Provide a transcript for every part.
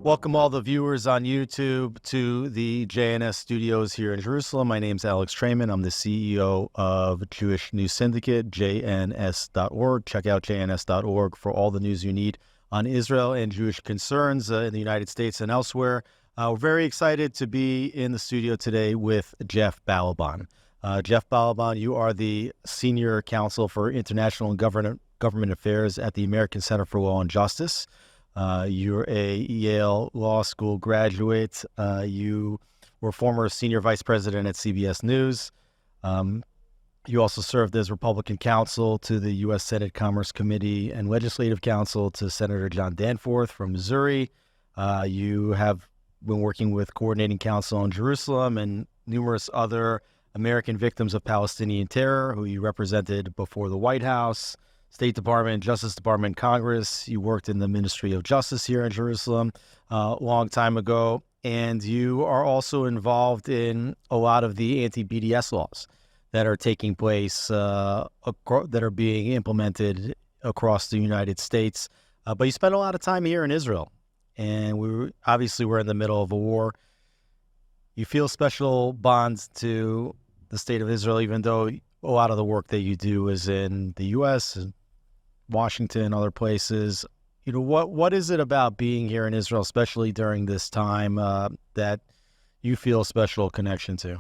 Welcome all the viewers on YouTube to the JNS studios here in Jerusalem. My name's Alex Trayman. I'm the CEO of Jewish News Syndicate, jns.org. Check out jns.org for all the news you need on Israel and Jewish concerns in the United States and elsewhere. We're very excited to be in the studio today with Jeff Balaban. Jeff Balaban, you are the Senior Counsel for International and Government Affairs at the American Center for Law and Justice. You're a Yale Law School graduate. You were former senior vice president at CBS News. You also served as Republican counsel to the U.S. Senate Commerce Committee and legislative counsel to Senator John Danforth from Missouri. You have been working with coordinating counsel on Jerusalem and numerous other American victims of Palestinian terror who you represented before the White House, State Department, Justice Department, Congress. You worked in the Ministry of Justice here in Jerusalem a long time ago. And you are also involved in a lot of the anti-BDS laws that are taking place, that are being implemented across the United States. But you spent a lot of time here in Israel. And we're in the middle of a war. You feel special bonds to the state of Israel, even though a lot of the work that you do is in the U.S., Washington, other places. You know, what is it about being here in Israel, especially during this time, that you feel a special connection to?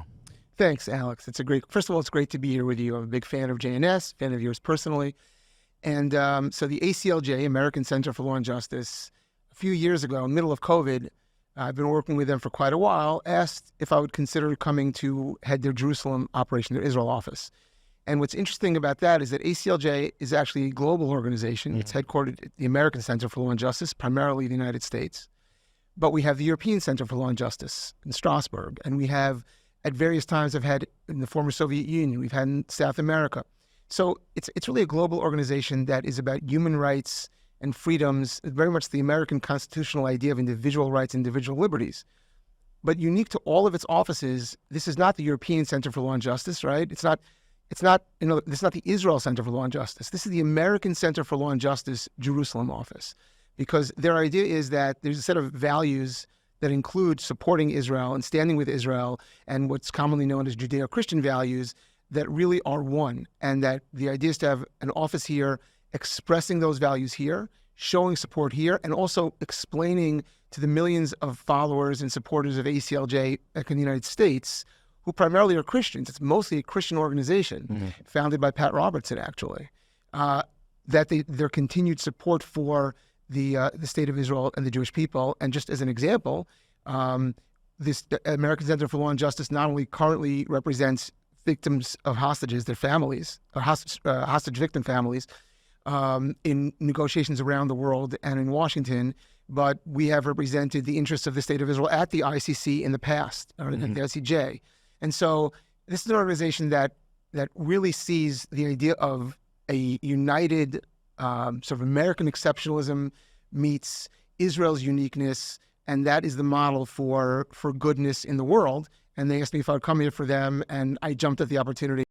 Thanks, Alex. First of all, it's great to be here with you. I'm a big fan of JNS, fan of yours personally. And so the ACLJ, American Center for Law and Justice, a few years ago, in the middle of COVID, I've been working with them for quite a while, asked if I would consider coming to head their Jerusalem operation, their Israel office. And what's interesting about that is that ACLJ is actually a global organization. It's headquartered at the American Center for Law and Justice, primarily the United States. But we have the European Center for Law and Justice in Strasbourg. And we have, at various times, I've had in the former Soviet Union, we've had in South America. So it's really a global organization that is about human rights and freedoms, very much the American constitutional idea of individual rights, individual liberties. But unique to all of its offices, this is not the European Center for Law and Justice, right? This is not the Israel Center for Law and Justice. This is the American Center for Law and Justice Jerusalem office, because their idea is that there's a set of values that include supporting Israel and standing with Israel and what's commonly known as Judeo-Christian values that really are one, and that the idea is to have an office here expressing those values here, showing support here, and also explaining to the millions of followers and supporters of ACLJ in the United States, who primarily are Christians. It's mostly a Christian organization, founded by Pat Robertson, actually, that their continued support for the state of Israel and the Jewish people. And just as an example, this American Center for Law and Justice not only currently represents victims of hostages, their families, or hostage victim families, in negotiations around the world and in Washington, but we have represented the interests of the state of Israel at the ICC in the past, or at the ICJ. And so this is an organization that really sees the idea of a united sort of American exceptionalism meets Israel's uniqueness, and that is the model for goodness in the world. And they asked me if I would come here for them, and I jumped at the opportunity.